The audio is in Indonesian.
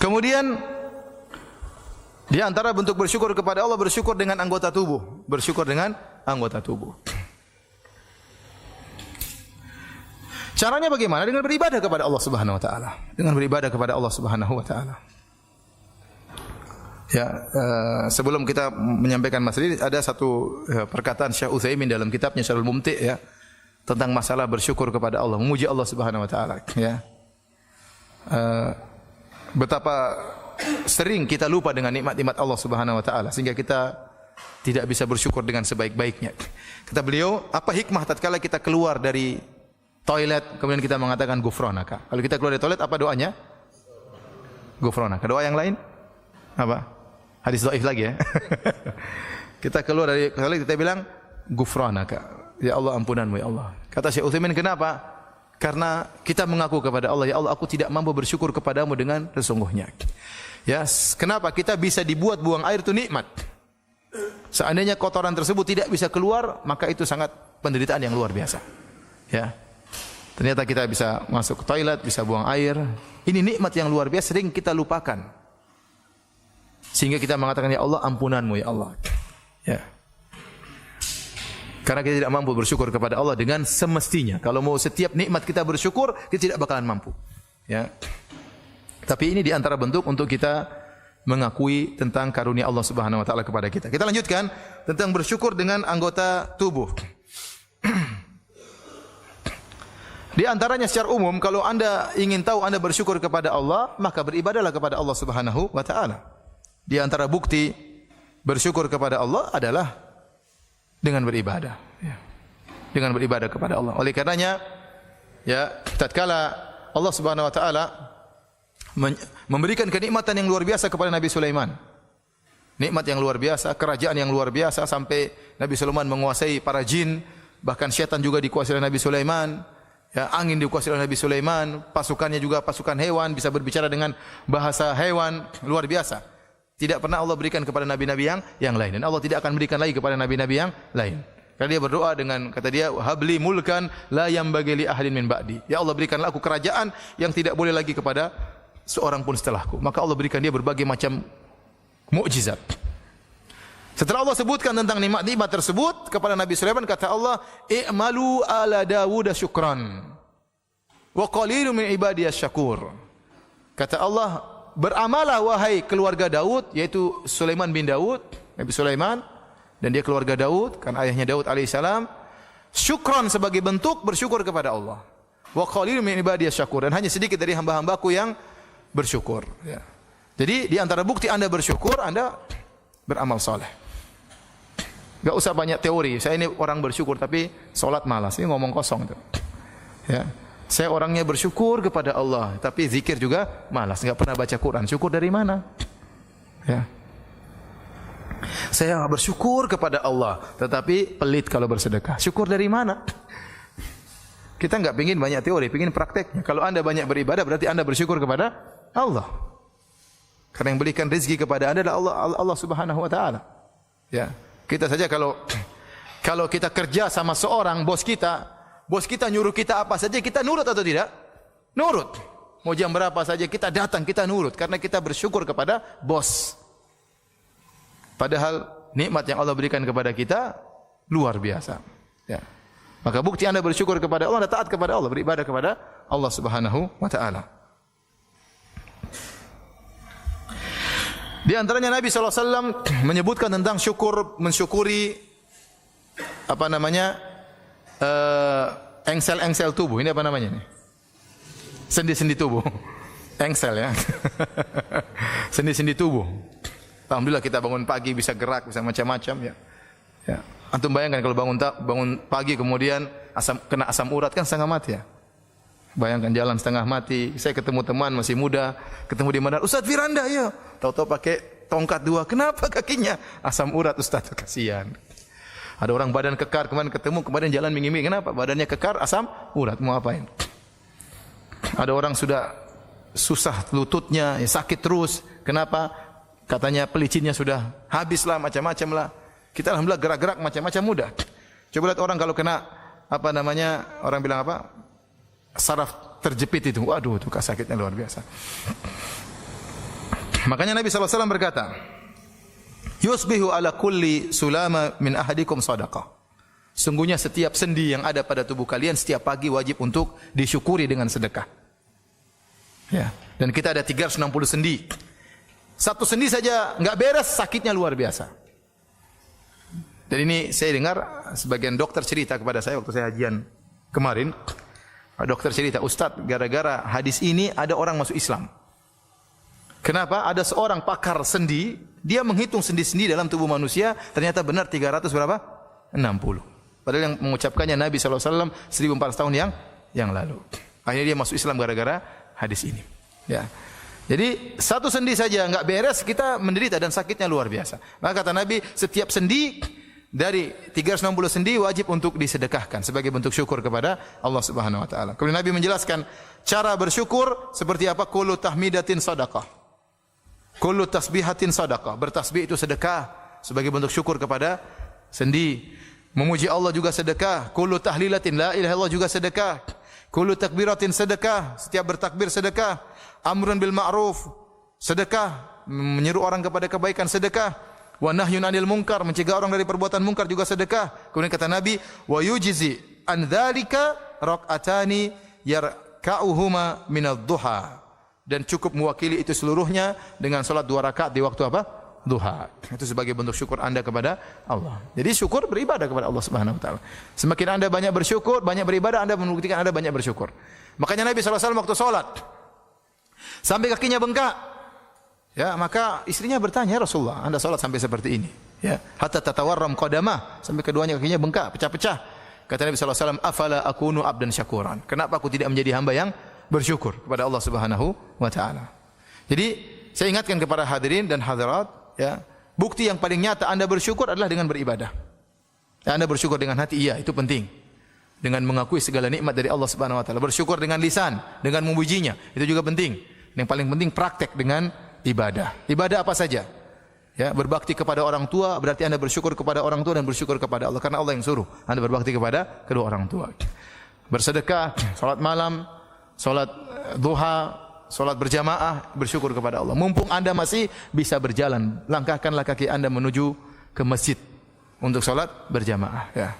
Kemudian di antara bentuk bersyukur kepada Allah, bersyukur dengan anggota tubuh. Bersyukur dengan anggota tubuh. Caranya bagaimana? Dengan beribadah kepada Allah Subhanahu wa taala. Dengan beribadah kepada Allah Subhanahu wa taala. Ya, sebelum kita menyampaikan masalah ini, ada satu perkataan Syekh Utsaimin dalam kitabnya Syarhul Mumti' ya, tentang masalah bersyukur kepada Allah, memuji Allah Subhanahu wa taala ya. Betapa sering kita lupa dengan nikmat-nikmat Allah Subhanahu wa taala sehingga kita tidak bisa bersyukur dengan sebaik-baiknya. Kata beliau, apa hikmah tatkala kita keluar dari toilet kemudian kita mengatakan ghufranaka. Kalau kita keluar dari toilet apa doanya? Ghufranaka. Doa yang lain? Apa? Hadis dhaif lagi ya. Kita keluar dari toilet kita bilang ghufranaka. Ya Allah, ampunanmu ya Allah. Kata Syekh Utsaimin, kenapa? Karena kita mengaku kepada Allah, ya Allah, aku tidak mampu bersyukur kepadamu dengan sesungguhnya. Ya, kenapa? Kita bisa dibuat buang air itu nikmat. Seandainya kotoran tersebut tidak bisa keluar, maka itu sangat penderitaan yang luar biasa. Ya. Ternyata kita bisa masuk ke toilet, bisa buang air. Ini nikmat yang luar biasa, sering kita lupakan. Sehingga kita mengatakan, ya Allah, ampunanmu ya Allah. Ya. Karena kita tidak mampu bersyukur kepada Allah dengan semestinya. Kalau mau setiap nikmat kita bersyukur, kita tidak bakalan mampu. Ya. Tapi ini di antara bentuk untuk kita mengakui tentang karunia Allah Subhanahu wa taala kepada kita. Kita lanjutkan tentang bersyukur dengan anggota tubuh. Di antaranya secara umum, kalau Anda ingin tahu Anda bersyukur kepada Allah, maka beribadahlah kepada Allah Subhanahu wa taala. Di antara bukti bersyukur kepada Allah adalah dengan beribadah, ya. Dengan beribadah kepada Allah. Oleh karenanya, ya, tatkala Allah Subhanahu wa taala memberikan kenikmatan yang luar biasa kepada Nabi Sulaiman. Nikmat yang luar biasa, kerajaan yang luar biasa sampai Nabi Sulaiman menguasai para jin, bahkan syaitan juga dikuasai oleh Nabi Sulaiman. Ya, angin dikuasai oleh Nabi Sulaiman, pasukannya juga pasukan hewan, bisa berbicara dengan bahasa hewan, luar biasa. Tidak pernah Allah berikan kepada nabi-nabi yang lain, dan Allah tidak akan berikan lagi kepada nabi-nabi yang lain. Karena dia berdoa dengan kata dia, habli mulkan la yambagi li ahadin min ba'di. Ya Allah, berikanlah aku kerajaan yang tidak boleh lagi kepada seorang pun setelahku. Maka Allah berikan dia berbagai macam mukjizat. Setelah Allah sebutkan tentang nikmat-nikmat tersebut kepada Nabi Sulaiman, kata Allah, i'malu ala Dawud syukran wa qalilun min ibadiyas syakur. Kata Allah, beramalah wahai keluarga Daud, yaitu Sulaiman bin Daud, Nabi Sulaiman, dan dia keluarga Daud, kan ayahnya Daud alaihissalam, syukran sebagai bentuk bersyukur kepada Allah. Wa qalilun min ibadiyas syakur, dan hanya sedikit dari hamba-hambaku yang bersyukur. Ya. Jadi di antara bukti Anda bersyukur, Anda beramal saleh. Gak usah banyak teori. Saya ini orang bersyukur tapi solat malas. Ini ngomong kosong itu. Ya. Saya orangnya bersyukur kepada Allah, tapi zikir juga malas. Gak pernah baca Quran. Syukur dari mana? Ya. Saya bersyukur kepada Allah, tetapi pelit kalau bersedekah. Syukur dari mana? Kita gak pingin banyak teori, pingin prakteknya. Kalau Anda banyak beribadah, berarti Anda bersyukur kepada Allah. Karena yang berikan rezeki kepada Anda adalah Allah Subhanahu wa taala. Ya. Kita saja kalau kita kerja sama seorang bos kita nyuruh kita apa saja, kita nurut atau tidak? Nurut. Mau jam berapa saja kita datang, kita nurut karena kita bersyukur kepada bos. Padahal nikmat yang Allah berikan kepada kita luar biasa. Ya. Maka bukti Anda bersyukur kepada Allah, Anda taat kepada Allah, beribadah kepada Allah Subhanahu wa taala. Di antaranya Nabi SAW menyebutkan tentang mensyukuri apa namanya engsel-engsel tubuh. Ini apa namanya ini? Sendi-sendi tubuh. Engsel ya. Sendi-sendi tubuh. Alhamdulillah kita bangun pagi bisa gerak, bisa macam-macam ya. Ya. Antum bayangkan kalau bangun pagi kemudian kena asam urat kan setengah mati ya. Bayangkan jalan setengah mati. Saya ketemu teman masih muda, ketemu di mana? Ustaz Firanda ya. Tahu-tahu pakai tongkat 2. Kenapa kakinya? Asam urat Ustaz, kasihan. Ada orang badan kekar kemarin ketemu, kemarin jalan minggi-minggi. Kenapa? Badannya kekar, asam urat. Mau apain? Ada orang sudah susah lututnya, ya, sakit terus. Kenapa? Katanya pelicinnya sudah habislah, macam-macam lah. Kita alhamdulillah gerak-gerak macam-macam mudah. Coba lihat orang kalau kena apa namanya? Orang bilang apa? Saraf terjepit itu, waduh itu sakitnya luar biasa. Makanya Nabi SAW berkata, yusbihu ala kulli sulama min ahadikum sadaqah. Sungguhnya setiap sendi yang ada pada tubuh kalian setiap pagi wajib untuk disyukuri dengan sedekah. Ya, dan kita ada 360 sendi. Satu sendi saja enggak beres, sakitnya luar biasa. Dan ini saya dengar sebagian dokter cerita kepada saya waktu saya hajian kemarin. Dokter cerita, Ustaz, gara-gara hadis ini ada orang masuk Islam. Kenapa? Ada seorang pakar sendi, dia menghitung sendi-sendi dalam tubuh manusia, ternyata benar 300 berapa? 60. Padahal yang mengucapkannya Nabi SAW 1400 tahun yang lalu. Akhirnya dia masuk Islam gara-gara hadis ini. Ya. Jadi satu sendi saja enggak beres, kita menderita dan sakitnya luar biasa. Maka kata Nabi, setiap sendi dari 360 sendi wajib untuk disedekahkan sebagai bentuk syukur kepada Allah Subhanahu wa taala. Kemudian Nabi menjelaskan cara bersyukur seperti apa? Kullu tahmidatin shadaqah. Kullu tasbihatin shadaqah. Bertasbih itu sedekah sebagai bentuk syukur kepada sendi. Memuji Allah juga sedekah. Kullu tahlilatin la ilaha illallah juga sedekah. Kullu takbiratin sedekah. Setiap bertakbir sedekah. Amrun bil ma'ruf sedekah. Menyeru orang kepada kebaikan sedekah. Wa nahyun 'anil munkar, mencegah orang dari perbuatan munkar juga sedekah. Kemudian kata Nabi, wa yujzi an dzalika rak'atani yarka'uhuma minadh duha. Dan cukup mewakili itu seluruhnya dengan salat 2 rakaat di waktu apa? Duha. Itu sebagai bentuk syukur Anda kepada Allah. Jadi syukur beribadah kepada Allah Subhanahu wa taala. Semakin Anda banyak bersyukur, banyak beribadah, Anda membuktikan Anda banyak bersyukur. Makanya Nabi SAW waktu salat sampai kakinya bengkak. Ya, maka istrinya bertanya, "Ya Rasulullah, Anda salat sampai seperti ini?" Ya, hatta tatawarram qadamah, sampai keduanya kakinya bengkak, pecah-pecah. Kata Nabi SAW, "Afala akunu abdan syakuran?" Kenapa aku tidak menjadi hamba yang bersyukur kepada Allah Subhanahu wa taala. Jadi, saya ingatkan kepada hadirin dan hadirat, ya, bukti yang paling nyata Anda bersyukur adalah dengan beribadah. Ya, Anda bersyukur dengan hati, iya, itu penting. Dengan mengakui segala nikmat dari Allah Subhanahu wa taala. Bersyukur dengan lisan, dengan memujinya, itu juga penting. Yang paling penting praktek dengan ibadah. Ibadah apa saja? Ya, berbakti kepada orang tua berarti Anda bersyukur kepada orang tua dan bersyukur kepada Allah karena Allah yang suruh Anda berbakti kepada kedua orang tua. Bersedekah, salat malam, salat duha, salat berjamaah, bersyukur kepada Allah. Mumpung Anda masih bisa berjalan, langkahkanlah kaki Anda menuju ke masjid untuk salat berjamaah, ya.